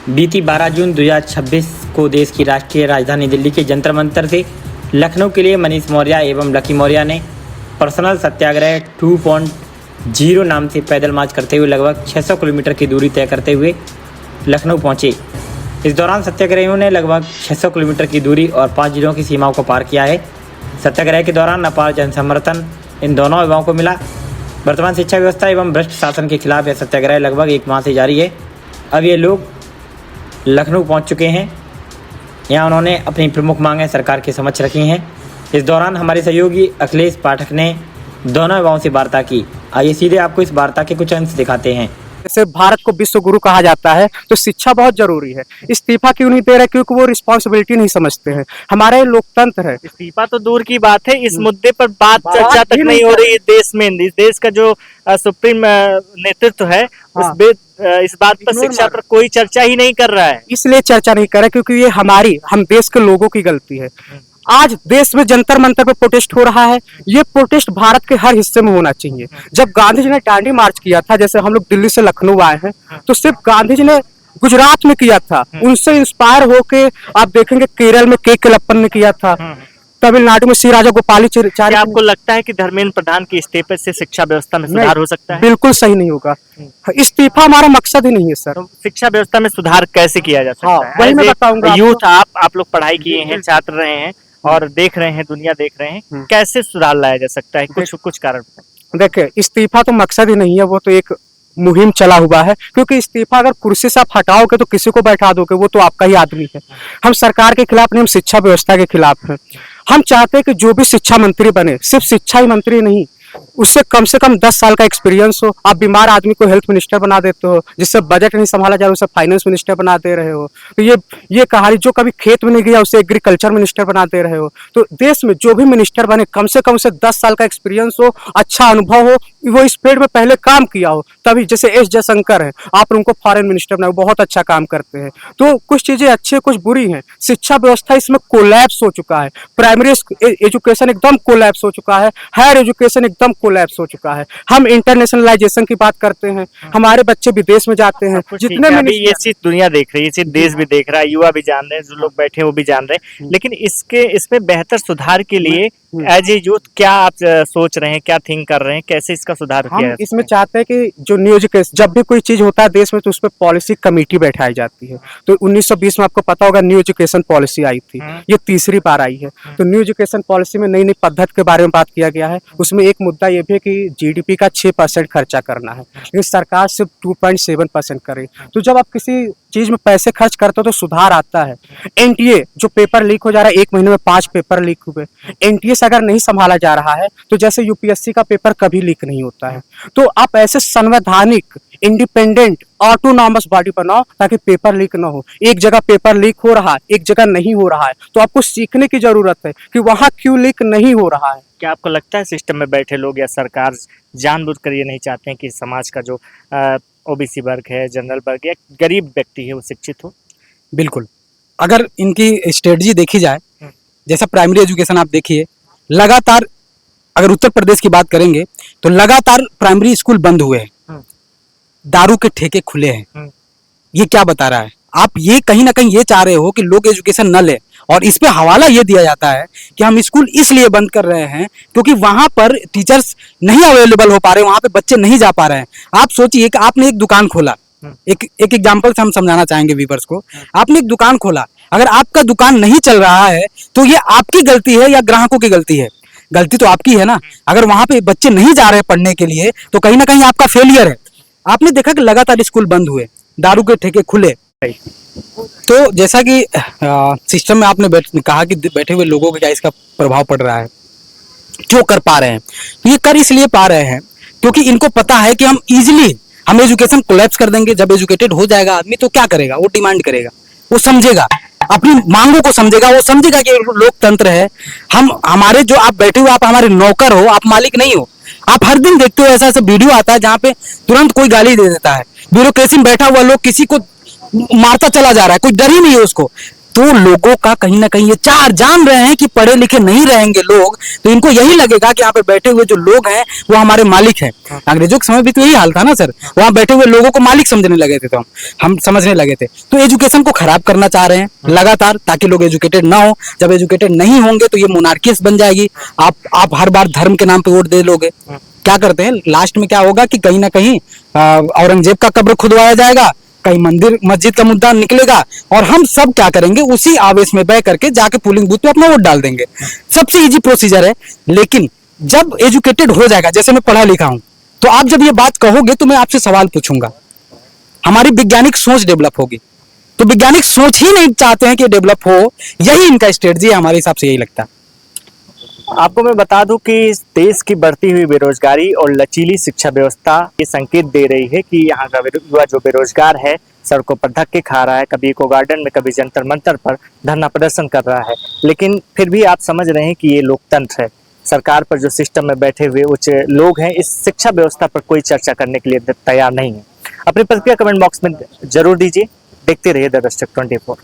बीती 12 जून 2026 को देश की राष्ट्रीय राजधानी दिल्ली के जंतर मंतर से लखनऊ के लिए मनीष मौर्य एवं लकी मौर्य ने पर्सनल सत्याग्रह 2.0 नाम से पैदल मार्च करते हुए लगभग 600 किलोमीटर की दूरी तय करते हुए लखनऊ पहुंचे। इस दौरान सत्याग्रहियों ने लगभग 600 किलोमीटर की दूरी और 5 जिलों की सीमाओं को पार किया है। सत्याग्रह के दौरान अपार जनसमर्थन इन दोनों युवाओं को मिला। वर्तमान शिक्षा व्यवस्था एवं भ्रष्ट शासन के खिलाफ यह सत्याग्रह लगभग 1 माह से जारी है। अब ये लोग लखनऊ पहुंच चुके हैं। यहाँ उन्होंने अपनी प्रमुख मांगें सरकार के समक्ष रखी हैं। इस दौरान हमारे सहयोगी अखिलेश पाठक ने दोनों युवाओं से वार्ता की। आइए सीधे आपको इस वार्ता के कुछ अंश दिखाते हैं। जैसे भारत को विश्व गुरु कहा जाता है, तो शिक्षा बहुत जरूरी है। इस्तीफा क्यों नहीं दे रहे? क्योंकि वो रिस्पॉन्सिबिलिटी नहीं समझते हैं। हमारा ये लोकतंत्र है। इस्तीफा तो दूर की बात है, इस मुद्दे पर बात चर्चा तक नहीं हो रही है देश में। इस देश का जो सुप्रीम नेतृत्व है इस बात पर, शिक्षा पर कोई चर्चा ही नहीं कर रहा है। इसलिए चर्चा नहीं कर रहा क्योंकि ये हम देश के लोगों की गलती है। आज देश में जंतर मंतर पे प्रोटेस्ट हो रहा है। ये प्रोटेस्ट भारत के हर हिस्से में होना चाहिए। जब गांधी जी ने दांडी मार्च किया था, जैसे हम लोग दिल्ली से लखनऊ आए हैं, तो सिर्फ गांधी जी ने गुजरात में किया था। उनसे इंस्पायर होके आप देखेंगे केरल में के केलप्पन ने किया था, तमिलनाडु में श्री राजा गोपालाचारी। आपको लगता है कि धर्मेंद्र प्रधान के इस्तीफे से शिक्षा व्यवस्था में सुधार हो सकता है? बिल्कुल सही नहीं होगा। इस्तीफा हमारा मकसद ही नहीं है सर। तो शिक्षा व्यवस्था में सुधार कैसे किया जा सकता है? वही मैं बताऊंगा। यूथ आप लोग पढ़ाई किए हैं, छात्र रहे हैं और देख रहे हैं, दुनिया देख रहे हैं, कैसे सुधार लाया जा सकता है? कुछ कारण देखिए, इस्तीफा तो मकसद ही नहीं है, वो तो एक मुहिम चला हुआ है। क्योंकि इस्तीफा अगर कुर्सी से आप हटाओगे तो किसी को बैठा दोगे, वो तो आपका ही आदमी है। हम सरकार के खिलाफ नहीं, हम शिक्षा व्यवस्था के खिलाफ हैं। हम चाहते हैं कि जो भी शिक्षा मंत्री बने, सिर्फ शिक्षा ही मंत्री नहीं, उससे कम 10 साल का एक्सपीरियंस हो। आप बीमार आदमी को हेल्थ मिनिस्टर बना देते हो, जिससे बजट नहीं संभाला जा रहा उसे फाइनेंस मिनिस्टर बना दे रहे हो। तो ये कहानी, जो कभी खेत में नहीं गया उसे एग्रीकल्चर मिनिस्टर बना दे रहे हो। तो देश में जो भी मिनिस्टर बने, कम से कम उसे 10 साल का एक्सपीरियंस हो, अच्छा अनुभव हो, वो इस फील्ड में पहले काम किया हो, तभी। जैसे एस जयशंकर है, आप उनको फॉरेन मिनिस्टर बनाए, बहुत अच्छा काम करते हैं। तो कुछ चीजें अच्छी है, कुछ बुरी हैं। शिक्षा व्यवस्था इसमें कोलैप्स हो चुका है। प्राइमरी एजुकेशन एकदम कोलैप्स हो चुका है। हायर एजुकेशन एकदम कोलैप्स हो चुका है। हम इंटरनेशनलाइजेशन की बात करते हैं, हमारे बच्चे विदेश में जाते हैं। जितने में ये चीज दुनिया देख रही है, ये चीज देश भी देख रहा है, युवा भी जान रहे हैं, जो लोग बैठे हैं वो भी जान रहे हैं। लेकिन इसमें बेहतर सुधार के लिए एज ए यूथ क्या आप सोच रहे हैं, क्या थिंक कर रहे हैं, कैसे इसका सुधार किया? इसमें चाहते हैं कि जो न्यू एजुकेशन, जब भी कोई चीज होता है देश में, तो उस पर पॉलिसी कमेटी बैठाई जाती है। तो 1920 में आपको पता होगा न्यू एजुकेशन पॉलिसी आई थी, ये तीसरी बार आई है। तो न्यू एजुकेशन पॉलिसी में नई नई पद्धति के बारे में बात किया गया है। उसमें एक मुद्दा ये भी है कि जीडीपी का 6% खर्चा करना है, लेकिन सरकार सिर्फ 2.7% करे। तो जब आप किसी चीज में पैसे खर्च करते हो तो सुधार आता है। एनटीए जो पेपर लीक हो जा रहा है, 1 महीने में 5 पेपर लीक हुए। एनटीए से अगर नहीं संभाला जा रहा है तो जैसे यूपीएससी का पेपर कभी लीक नहीं होता है। तो आप ऐसे संवैधानिक, इंडिपेंडेंट, ऑटोनॉमस बॉडी बनाओ ताकि पेपर लीक ना हो। एक जगह पेपर लीक हो रहा है, एक जगह नहीं हो रहा है, तो आपको सीखने की जरूरत है कि वहां क्यों लीक नहीं हो रहा है। क्या आपको लगता है सिस्टम में बैठे लोग या सरकार जानबूझकर ये नहीं चाहते हैं कि समाज का जो ओबीसी वर्ग है, जनरल वर्ग या गरीब व्यक्ति है, वो शिक्षित हो? बिल्कुल। अगर इनकी स्ट्रेटजी देखी जाए, जैसा प्राइमरी एजुकेशन आप देखिए, लगातार अगर उत्तर प्रदेश की बात करेंगे तो लगातार प्राइमरी स्कूल बंद हुए हैं, दारू के ठेके खुले हैं। ये क्या बता रहा है? आप ये कहीं ना कहीं ये चाह रहे हो कि लोग एजुकेशन न ले, और इस पे हवाला ये दिया जाता है कि हम स्कूल इसलिए बंद कर रहे हैं क्योंकि वहां पर टीचर्स नहीं अवेलेबल हो पा रहे, वहां पे बच्चे नहीं जा पा रहे हैं। आप सोचिए कि आपने एक दुकान खोला, एक एग्जांपल से हम समझाना चाहेंगे व्यूअर्स को। आपने एक दुकान खोला, अगर आपका दुकान नहीं चल रहा है तो ये आपकी गलती है या ग्राहकों की गलती है? गलती तो आपकी है ना। अगर वहां पे बच्चे नहीं जा रहे पढ़ने के लिए तो कहीं ना कहीं आपका फेलियर है। आपने देखा कि लगातार स्कूल बंद हुए, दारू के ठेके खुले। तो जैसा कि सिस्टम में आपने कहा कि बैठे हुए लोगों को क्या इसका प्रभाव पड़ रहा है, जो कर पा रहे हैं, तो ये कर इसलिए पा रहे हैं क्योंकि इनको पता है कि हम एजुकेशन कोलैप्स कर देंगे। जब एजुकेटेड हो जाएगा आदमी तो क्या करेगा? वो डिमांड करेगा, वो समझेगा, अपनी मांगों को समझेगा, वो समझेगा कि लोकतंत्र है। हमारे जो आप बैठे हुए, आप हमारे नौकर हो, आप मालिक नहीं हो। आप हर दिन देखते हो ऐसा ऐसा वीडियो आता है जहाँ पे तुरंत कोई गाली दे देता है। ब्यूरोक्रेसी में बैठा हुआ लोग किसी को मारता चला जा रहा है, कोई डर ही नहीं है उसको। तो लोगों का कहीं ना कहीं ये चार जान रहे हैं कि पढ़े लिखे नहीं रहेंगे लोग, तो इनको यही लगेगा कि यहाँ पे बैठे हुए जो लोग हैं वो हमारे मालिक हैं। अंग्रेजों के समय भी तो यही हाल था ना सर, वहां बैठे हुए लोगों को मालिक समझने लगे थे, तो हम समझने लगे थे। तो एजुकेशन को खराब करना चाह रहे हैं लगातार, ताकि लोग एजुकेटेड ना हो। जब एजुकेटेड नहीं होंगे तो ये मोनार्किस्ट बन जाएगी। आप हर बार धर्म के नाम पे वोट दे लोगे। क्या करते हैं लास्ट में, क्या होगा कि कहीं ना कहीं औरंगजेब का कब्र खुदवाया जाएगा, कहीं मंदिर मस्जिद का मुद्दा निकलेगा, और हम सब क्या करेंगे, उसी आवेश में बह करके जाके पोलिंग बूथ पे अपना वोट डाल देंगे। सबसे इजी प्रोसीजर है। लेकिन जब एजुकेटेड हो जाएगा, जैसे मैं पढ़ा लिखा हूं, तो आप जब ये बात कहोगे तो मैं आपसे सवाल पूछूंगा, हमारी वैज्ञानिक सोच डेवलप होगी। तो वैज्ञानिक सोच ही नहीं चाहते हैं कि डेवलप हो, यही इनका स्ट्रेटजी है, हमारे हिसाब से यही लगता है। आपको मैं बता दूं कि इस देश की बढ़ती हुई बेरोजगारी और लचीली शिक्षा व्यवस्था ये संकेत दे रही है कि यहाँ का युवा जो बेरोजगार है सड़कों पर धक्के खा रहा है, कभी इको गार्डन में, कभी जंतर मंतर पर धरना प्रदर्शन कर रहा है। लेकिन फिर भी आप समझ रहे हैं कि ये लोकतंत्र है। सरकार पर जो सिस्टम में बैठे हुए उच्च लोग हैं, इस शिक्षा व्यवस्था पर कोई चर्चा करने के लिए तैयार नहीं है। अपनी प्रतिक्रिया कमेंट बॉक्स में जरूर दीजिए। देखते रहिए द दस्तक 24।